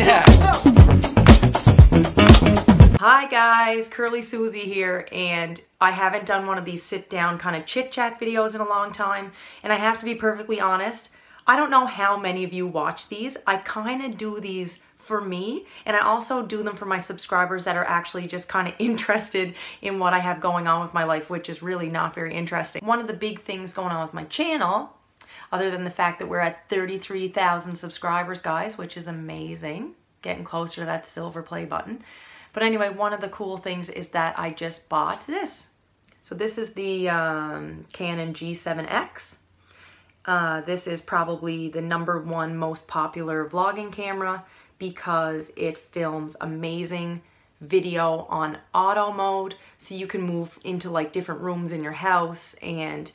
Yeah. Hi guys, Curly Susie here, and I haven't done one of these sit-down kind of chit-chat videos in a long time, and I have to be perfectly honest, I don't know how many of you watch these. I kind of do these for me, and I also do them for my subscribers that are actually just kind of interested in what I have going on with my life, which is really not very interesting. One of the big things going on with my channel, other than the fact that we're at 33,000 subscribers, guys, which is amazing, getting closer to that silver play button. But anyway, one of the cool things is that I just bought this. So this is the Canon G7X. This is probably the #1 most popular vlogging camera because it films amazing video on auto mode. So you can move into like different rooms in your house, and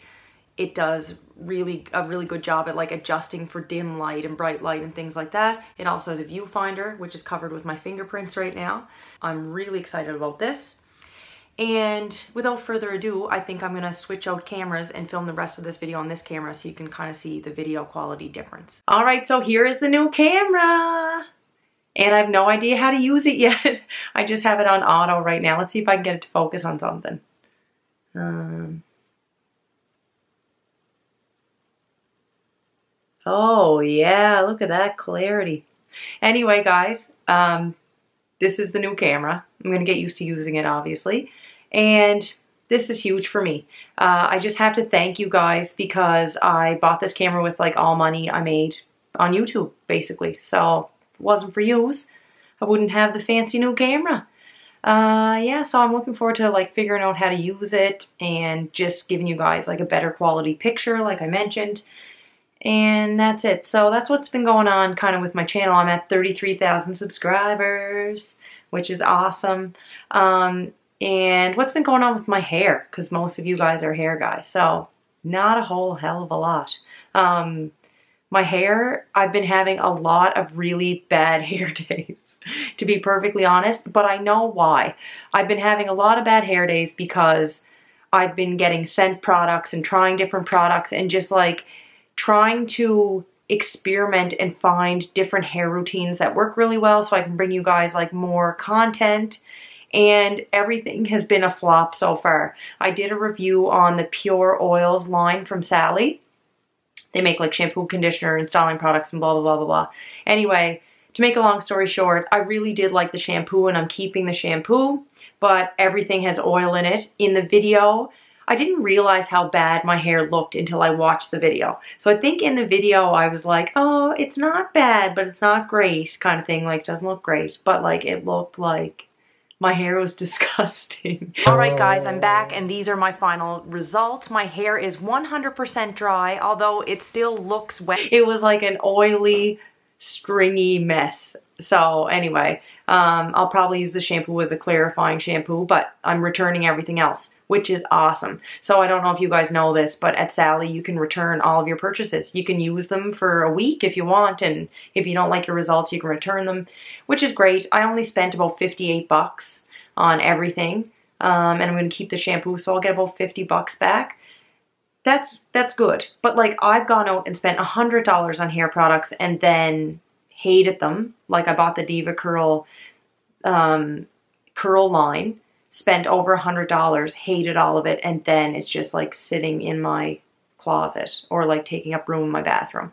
it does a really good job at like adjusting for dim light and bright light and things like that. It also has a viewfinder, which is covered with my fingerprints right now. I'm really excited about this. And without further ado, I think I'm gonna switch out cameras and film the rest of this video on this camera so you can kind of see the video quality difference. All right, so here is the new camera. And I have no idea how to use it yet. I just have it on auto right now. Let's see if I can get it to focus on something. Oh yeah, look at that clarity. Anyway, guys, this is the new camera. I'm gonna get used to using it, obviously. And this is huge for me. I just have to thank you guys because I bought this camera with like all money I made on YouTube, basically. So if it wasn't for yous, I wouldn't have the fancy new camera. Yeah, so I'm looking forward to like figuring out how to use it and just giving you guys like a better quality picture, like I mentioned. And that's it. So that's what's been going on kind of with my channel. I'm at 33,000 subscribers, which is awesome. And what's been going on with my hair, because most of you guys are hair guys. So not a whole hell of a lot. My hair, I've been having a lot of really bad hair days, to be perfectly honest. But I know why. I've been having a lot of bad hair days because I've been getting scent products and trying different products and just like trying to experiment and find different hair routines that work really well so I can bring you guys like more content, and everything has been a flop so far. I did a review on the Pure Oils line from Sally. They make like shampoo, conditioner, and styling products and blah, blah, blah, blah, blah. Anyway, to make a long story short, I really did like the shampoo and I'm keeping the shampoo, but everything has oil in it. In the video, I didn't realize how bad my hair looked until I watched the video. So I think in the video I was like, oh, it's not bad, but it's not great kind of thing. Like, it doesn't look great, but like it looked like my hair was disgusting. All right, guys, I'm back and these are my final results. My hair is 100% dry, although it still looks wet. It was like an oily, stringy mess. So anyway, I'll probably use the shampoo as a clarifying shampoo, but I'm returning everything else, which is awesome. So I don't know if you guys know this, but at Sally, you can return all of your purchases. You can use them for a week if you want, and if you don't like your results, you can return them, which is great. I only spent about 58 bucks on everything, and I'm going to keep the shampoo, so I'll get about 50 bucks back. That's good. But like, I've gone out and spent $100 on hair products and then hated them. Like, I bought the Diva Curl curl line, spent over $100, hated all of it, and then it's just like sitting in my closet or like taking up room in my bathroom.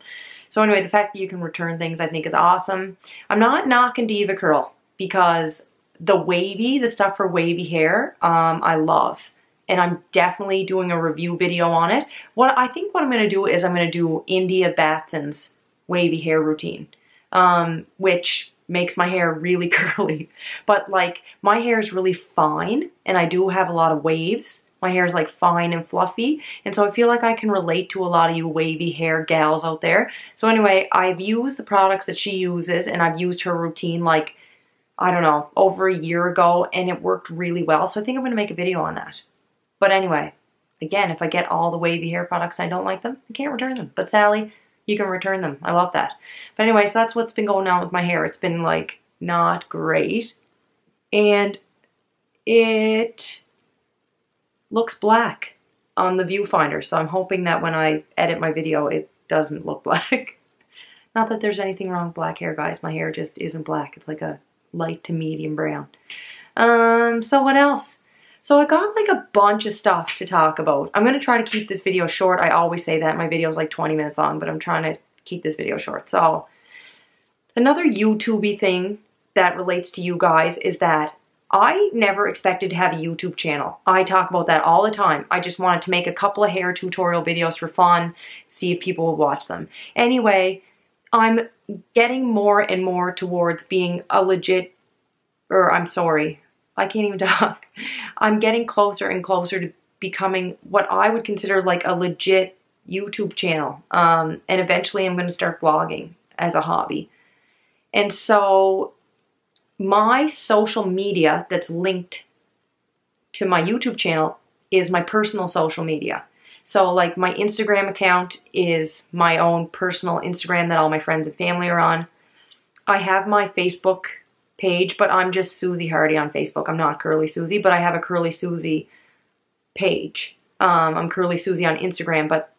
So anyway, the fact that you can return things I think is awesome. I'm not knocking Diva Curl because the stuff for wavy hair, I love. And I'm definitely doing a review video on it. I think what I'm going to do is I'm going to do India Batson's wavy hair routine, which makes my hair really curly. But like, my hair is really fine and I do have a lot of waves. My hair is like fine and fluffy. And so I feel like I can relate to a lot of you wavy hair gals out there. So anyway, I've used the products that she uses and I've used her routine like, I don't know, over a year ago, and it worked really well. So I think I'm going to make a video on that. But anyway, again, if I get all the wavy hair products and I don't like them, I can't return them. But Sally, you can return them. I love that. But anyway, so that's what's been going on with my hair. It's been like not great. And it looks black on the viewfinder. So I'm hoping that when I edit my video, it doesn't look black. Not that there's anything wrong with black hair, guys. My hair just isn't black. It's like a light to medium brown. So what else? So I got like a bunch of stuff to talk about. I'm going to try to keep this video short. I always say that. My video is like 20 minutes long, but I'm trying to keep this video short. So another YouTube-y thing that relates to you guys is that I never expected to have a YouTube channel. I talk about that all the time. I just wanted to make a couple of hair tutorial videos for fun, see if people would watch them. Anyway, I'm getting more and more towards being a legit, I'm sorry, I can't even talk. I'm getting closer and closer to becoming what I would consider like a legit YouTube channel. And eventually I'm going to start vlogging as a hobby. And so my social media that's linked to my YouTube channel is my personal social media. So like my Instagram account is my own personal Instagram that all my friends and family are on. I have my Facebook page, but I'm just Susie Hardy on Facebook. I'm not Curly Susie, but I have a Curly Susie page. I'm Curly Susie on Instagram, but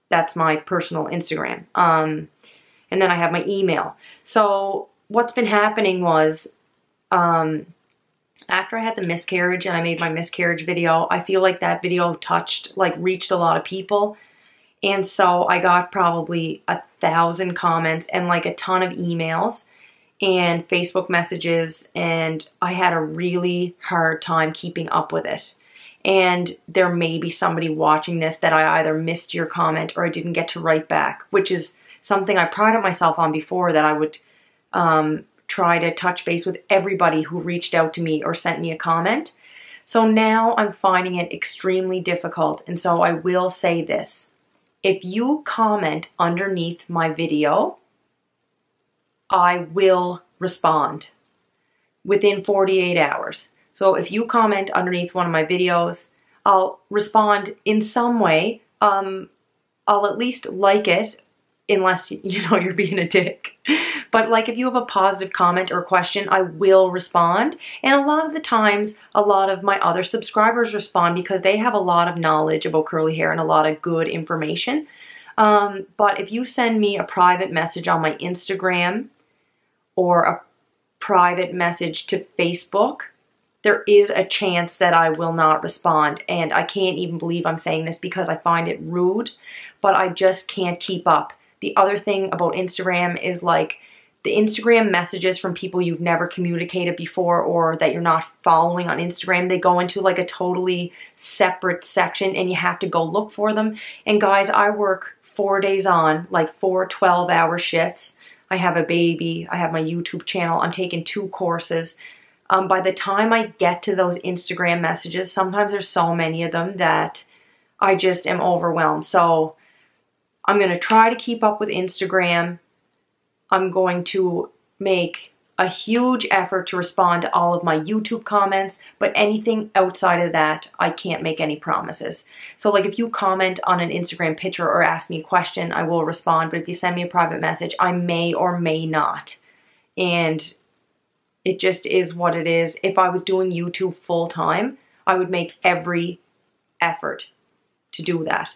that's my personal Instagram. And then I have my email. So what's been happening was, after I had the miscarriage and I made my miscarriage video, I feel like that video reached a lot of people. And so I got probably 1,000 comments and like a ton of emails and Facebook messages, and I had a really hard time keeping up with it. And there may be somebody watching this that I either missed your comment or I didn't get to write back, which is something I prided myself on before, that I would try to touch base with everybody who reached out to me or sent me a comment. So now I'm finding it extremely difficult. And so I will say this. If you comment underneath my video, I will respond within 48 hours. So if you comment underneath one of my videos, I'll respond in some way. I'll at least like it, unless, you know, you're being a dick. But like if you have a positive comment or question, I will respond. And a lot of the times, a lot of my other subscribers respond because they have a lot of knowledge about curly hair and a lot of good information. But if you send me a private message on my Instagram or a private message to Facebook, there is a chance that I will not respond. And I can't even believe I'm saying this because I find it rude, but I just can't keep up. The other thing about Instagram is like the Instagram messages from people you've never communicated before or that you're not following on Instagram, they go into like a totally separate section and you have to go look for them. And guys, I work 4 days on, like 4 12-hour shifts. I have a baby, I have my YouTube channel, I'm taking 2 courses. By the time I get to those Instagram messages, sometimes there's so many of them that I just am overwhelmed. So I'm going to try to keep up with Instagram. I'm going to make a huge effort to respond to all of my YouTube comments, but anything outside of that, I can't make any promises. So like if you comment on an Instagram picture or ask me a question, I will respond, but if you send me a private message, I may or may not. And it just is what it is. If I was doing YouTube full time, I would make every effort to do that.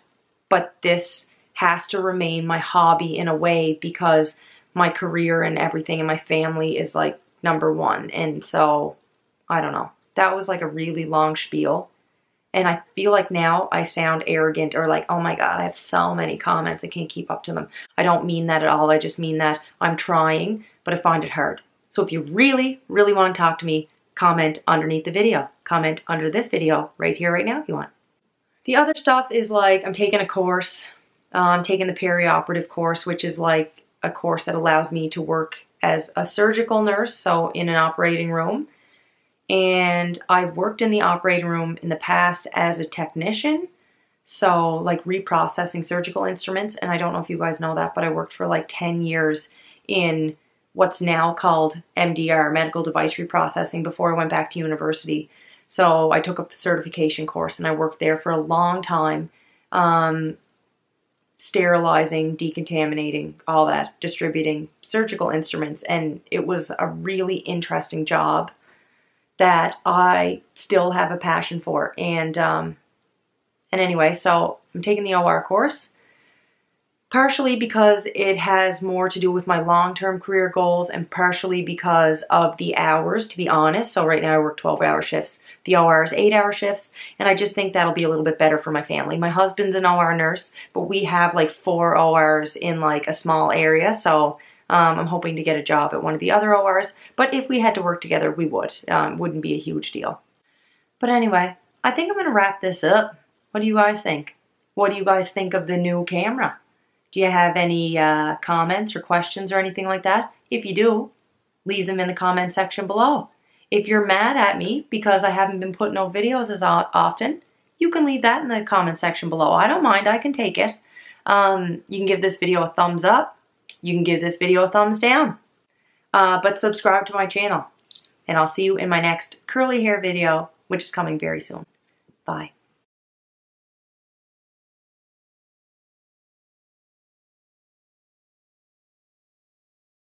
But this has to remain my hobby in a way because my career and everything in my family is like #1. And so, I don't know. That was like a really long spiel. And I feel like now I sound arrogant or like, oh my God, I have so many comments, I can't keep up to them. I don't mean that at all. I just mean that I'm trying, but I find it hard. So if you really, really want to talk to me, comment underneath the video. Comment under this video right here, right now if you want. The other stuff is like, I'm taking a course. I'm taking the perioperative course, which is like a course that allows me to work as a surgical nurse, so in an operating room. And I've worked in the operating room in the past as a technician, so like reprocessing surgical instruments. And I don't know if you guys know that, but I worked for like 10 years in what's now called MDR, medical device reprocessing, before I went back to university. So I took a certification course and I worked there for a long time. Sterilizing, decontaminating, all that, distributing surgical instruments. And it was a really interesting job that I still have a passion for. And anyway, so I'm taking the OR course. Partially because it has more to do with my long-term career goals and partially because of the hours, to be honest. So right now I work 12-hour shifts. The OR is 8-hour shifts, and I just think that'll be a little bit better for my family. My husband's an OR nurse, but we have like 4 ORs in like a small area, so I'm hoping to get a job at one of the other ORs. But if we had to work together, we would. Wouldn't be a huge deal. But anyway, I think I'm going to wrap this up. What do you guys think? What do you guys think of the new camera? Do you have any comments or questions or anything like that? If you do, leave them in the comment section below. If you're mad at me because I haven't been putting out videos as often, you can leave that in the comment section below. I don't mind. I can take it. You can give this video a thumbs up. You can give this video a thumbs down. But subscribe to my channel. And I'll see you in my next curly hair video, which is coming very soon. Bye.